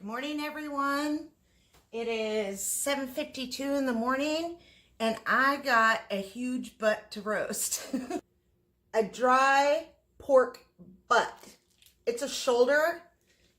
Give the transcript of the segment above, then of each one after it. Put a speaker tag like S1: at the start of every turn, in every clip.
S1: Good morning, everyone. It is 7:52 in the morning, and I got a huge butt to roast. A dry pork butt. It's a shoulder.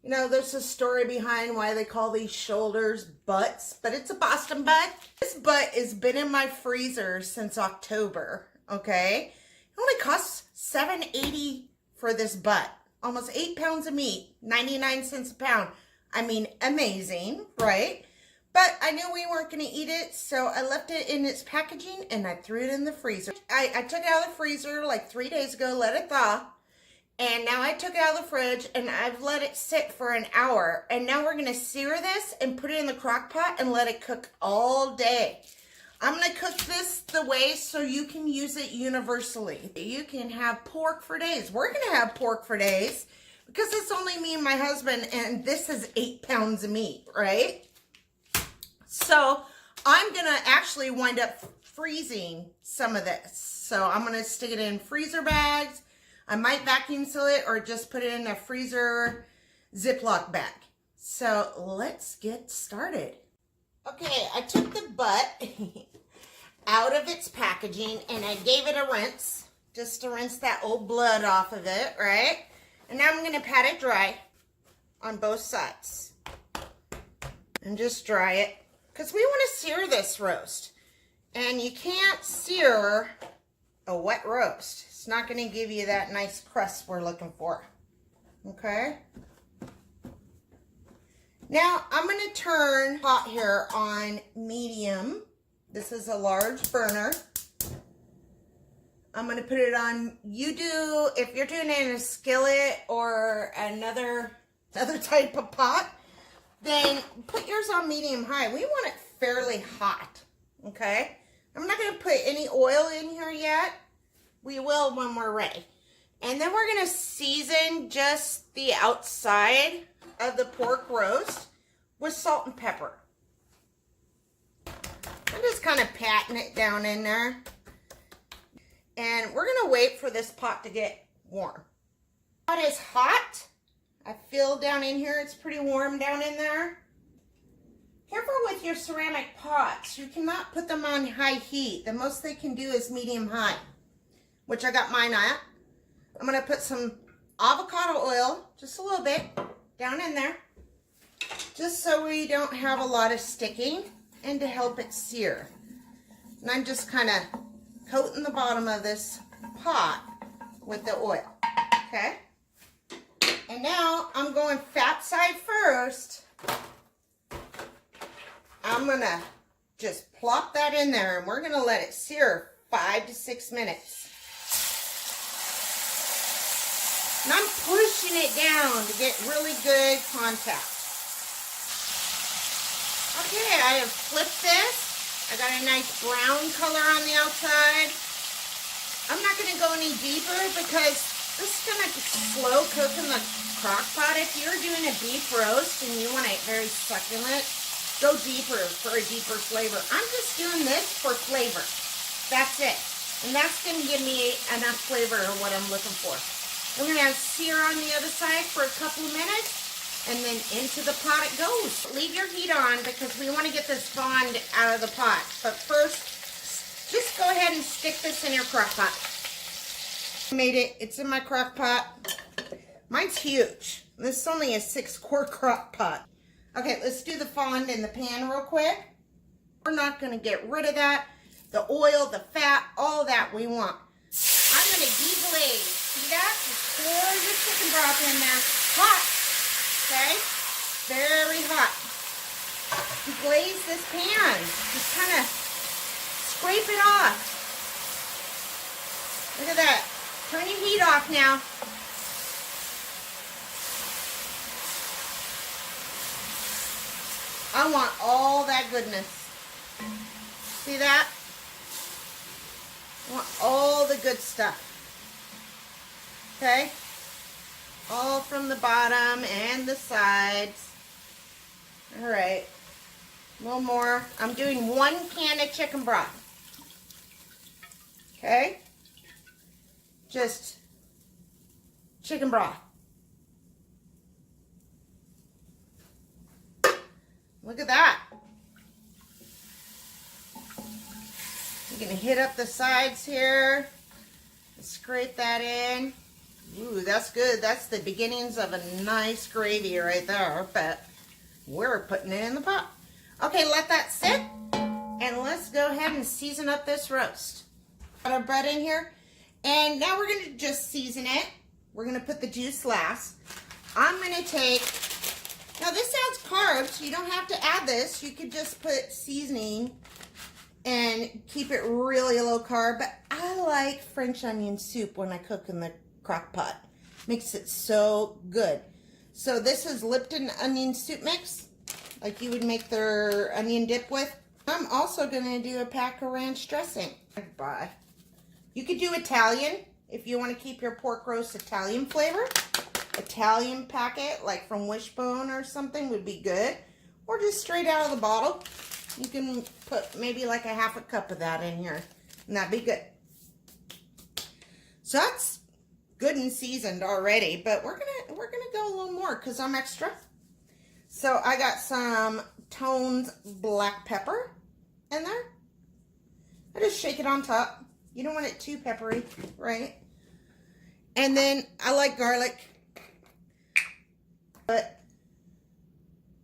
S1: You know, there's a story behind why they call these shoulders butts, but it's a Boston butt. This butt has been in my freezer since October, okay? It only costs $7.80 for this butt. Almost 8 pounds of meat, 99 cents a pound. I mean, amazing, right? But I knew we weren't going to eat it, so I left it in its packaging and I threw it in the freezer. I took it out of the freezer like 3 days ago, let it thaw. And now I took it out of the fridge and I've let it sit for an hour. And now we're going to sear this and put it in the crock pot and let it cook all day. I'm going to cook this the way so you can use it universally. You can have pork for days. We're going to have pork for days because it's only me and my husband, and this is 8 pounds of meat, right? So I'm going to actually wind up freezing some of this. So I'm going to stick it in freezer bags. I might vacuum seal it or just put it in a freezer Ziploc bag. So let's get started. Okay, I took the butt out of its packaging and I gave it a rinse, just to rinse that old blood off of it, right? And now I'm going to pat it dry on both sides and just dry it because we want to sear this roast. And you can't sear a wet roast. It's not going to give you that nice crust we're looking for. Okay? Now, I'm going to turn hot here on medium. This is a large burner. I'm going to put it on, if you're doing it in a skillet or another type of pot, then put yours on medium high. We want it fairly hot, okay? I'm not going to put any oil in here yet. We will when we're ready. And then we're going to season just the outside of the pork roast with salt and pepper. I'm just kind of patting it down in there. And we're going to wait for this pot to get warm. The pot is hot. I feel down in here it's pretty warm down in there. Careful with your ceramic pots. You cannot put them on high heat. The most they can do is medium high, which I got mine at. I'm going to put some avocado oil, just a little bit, down in there, just so we don't have a lot of sticking and to help it sear. And I'm just kind of coating the bottom of this pot with the oil, okay? And now I'm going fat side first. I'm going to just plop that in there and we're going to let it sear 5 to 6 minutes. And I'm pushing it down to get really good contact. Okay, I have flipped this. I got a nice brown color on the outside. I'm not going to go any deeper because this is going to slow cook in the crock pot. If you're doing a beef roast and you want it very succulent, go deeper for a deeper flavor. I'm just doing this for flavor. That's it. And that's going to give me enough flavor of what I'm looking for. I'm going to have sear on the other side for a couple of minutes. And then into the pot it goes. Leave your heat on because we want to get this fond out of the pot. But first, just go ahead and stick this in your crock pot. Made it. It's in my crock pot. Mine's huge. This is only a 6-quart crock pot. Okay, let's do the fond in the pan real quick. We're not going to get rid of that. The oil, the fat, all that we want. I'm going to deglaze. See that? Just pour your chicken broth in there. Hot. Okay, very hot. Glaze this pan. Just kind of scrape it off. Look at that. Turn your heat off now. I want all that goodness. See that? I want all the good stuff. Okay? All from the bottom and the sides. All right. A little more. I'm doing 1 can of chicken broth. Okay? Just chicken broth. Look at that. You can hit up the sides here. Scrape that in. Ooh, that's good. That's the beginnings of a nice gravy right there. But we're putting it in the pot. Okay, let that sit. And let's go ahead and season up this roast. Got our bread in here. And now we're going to just season it. We're going to put the juice last. I'm going to take, now this sounds carbs. You don't have to add this. You could just put seasoning and keep it really low carb. But I like French onion soup when I cook in the crock pot. Makes it so good. So this is Lipton onion soup mix, like you would make their onion dip with. I'm also going to do a pack of ranch dressing. Bye. You could do Italian if you want to keep your pork roast Italian flavor. Italian packet, like from Wishbone or something, would be good. Or just straight out of the bottle. You can put maybe like a half a cup of that in here, and that'd be good. So that's good and seasoned already, but we're gonna go a little more because I'm extra. So I got some Tone's black pepper in there. I just shake it on top. You don't want it too peppery, right? And then I like garlic, but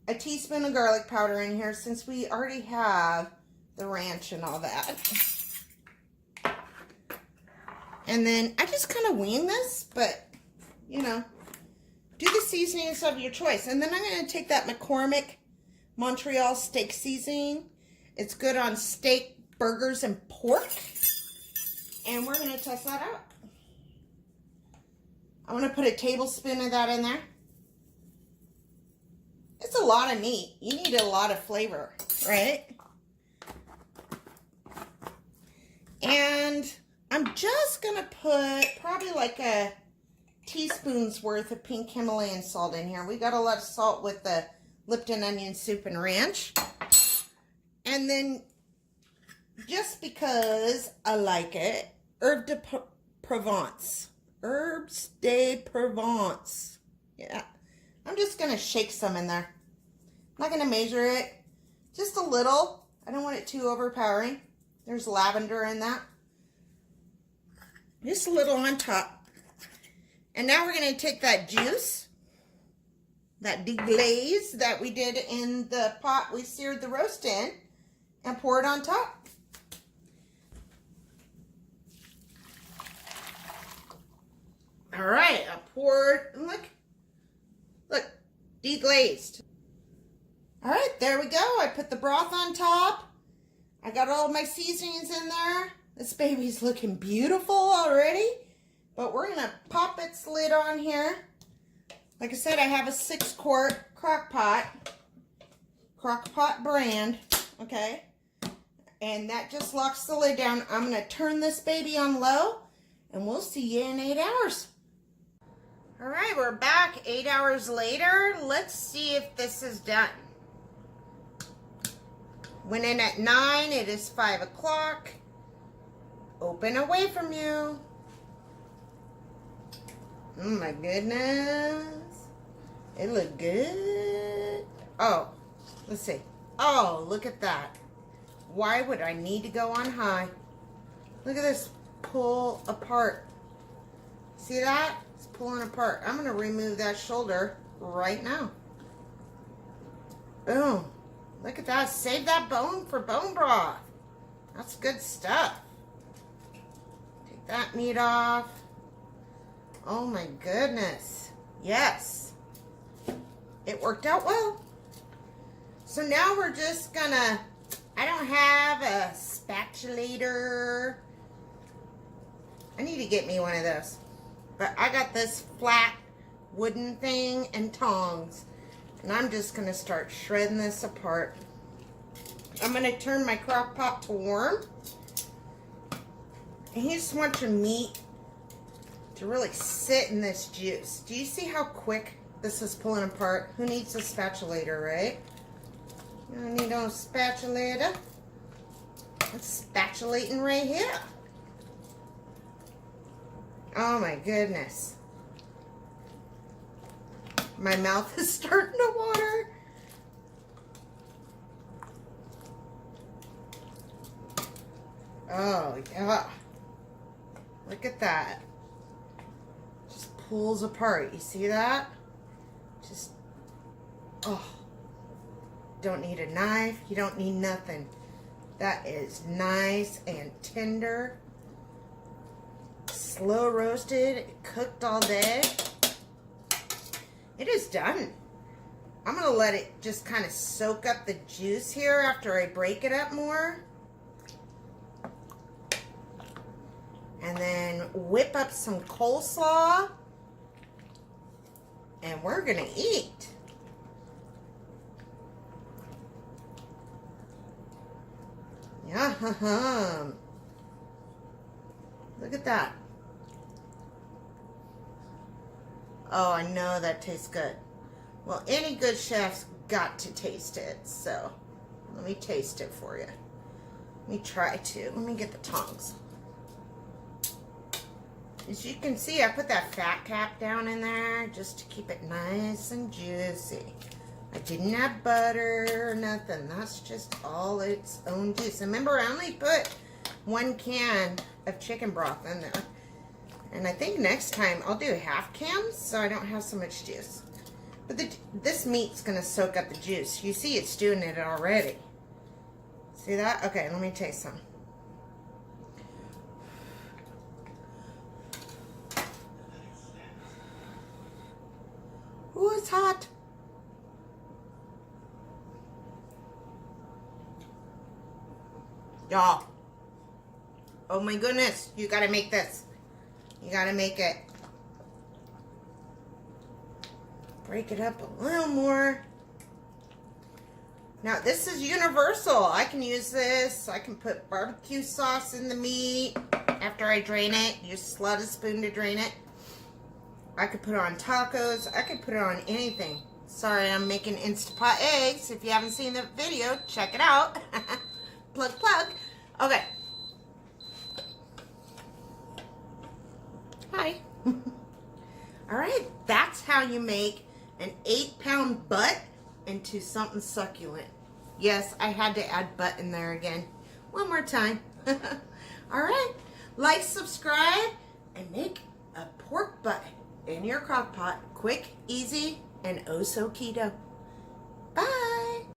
S1: a teaspoon of garlic powder in here since we already have the ranch and all that. And then I just kind of wing this, but you know, do the seasonings of your choice. And then I'm going to take that McCormick Montreal steak seasoning. It's good on steak, burgers, and pork. And we're going to test that out. I'm going to put a tablespoon of that in there. It's a lot of meat. You need a lot of flavor, right? And I'm just going to put probably like a teaspoon's worth of pink Himalayan salt in here. We got a lot of salt with the Lipton onion soup and ranch. And then, just because I like it, Herbes de Provence. Herbes de Provence. Yeah. I'm just going to shake some in there. I'm not going to measure it. Just a little. I don't want it too overpowering. There's lavender in that. Just a little on top. And now we're going to take that juice, that deglaze that we did in the pot we seared the roast in, and pour it on top. All right, I poured, look, deglazed. All right, there we go. I put the broth on top. I got all my seasonings in there. This baby's looking beautiful already, but we're gonna pop its lid on here. Like I said, I have a 6-quart Crockpot brand, okay? And that just locks the lid down. I'm gonna turn this baby on low, and we'll see you in 8 hours. All right, we're back 8 hours later. Let's see if this is done. Went in at 9, it is 5 o'clock. Open away from you. Oh my goodness. It looked good. Oh, let's see. Oh, look at that. Why would I need to go on high? Look at this pull apart. See that? It's pulling apart. I'm going to remove that shoulder right now. Boom. Look at that. Save that bone for bone broth. That's good stuff. Take that meat off. Oh my goodness. Yes. It worked out well. So now we're just gonna, I don't have a spatulator. I need to get me one of those. But I got this flat wooden thing and tongs. And I'm just gonna start shredding this apart. I'm gonna turn my crock pot to warm. And you just want your meat to really sit in this juice. Do you see how quick this is pulling apart? Who needs a spatulator, right? You don't need no spatulator. It's spatulating right here. Oh my goodness. My mouth is starting to water. Oh, yeah. Look at that. Just pulls apart. You see that? Just, oh. Don't need a knife. You don't need nothing. That is nice and tender. Slow roasted, cooked all day. It is done. I'm going to let it just kind of soak up the juice here after I break it up more. And then whip up some coleslaw. And we're going to eat. Yum. Look at that. Oh, I know that tastes good. Well, any good chef's got to taste it. So, let me taste it for you. Let me try to. Let me get the tongs. As you can see, I put that fat cap down in there just to keep it nice and juicy. I didn't add butter or nothing. That's just all its own juice. And remember, I only put 1 can of chicken broth in there. And I think next time I'll do half cans so I don't have so much juice. But this meat's going to soak up the juice. You see it's doing it already. See that? Okay, let me taste some. Ooh, it's hot. Y'all. Oh my goodness. You gotta make this. You gotta make it. Break it up a little more. Now this is universal. I can use this. I can put barbecue sauce in the meat after I drain it. You just let a spoon to drain it. I could put it on tacos. I could put it on anything. Sorry, I'm making Instapot eggs. If you haven't seen the video, check it out. Plug, plug. Okay. Hi. All right, that's how you make an 8-pound butt into something succulent. Yes, I had to add butt in there again. One more time. All right, like, subscribe, and make a pork butt in your crock pot. Quick, easy, and oh so keto. Bye.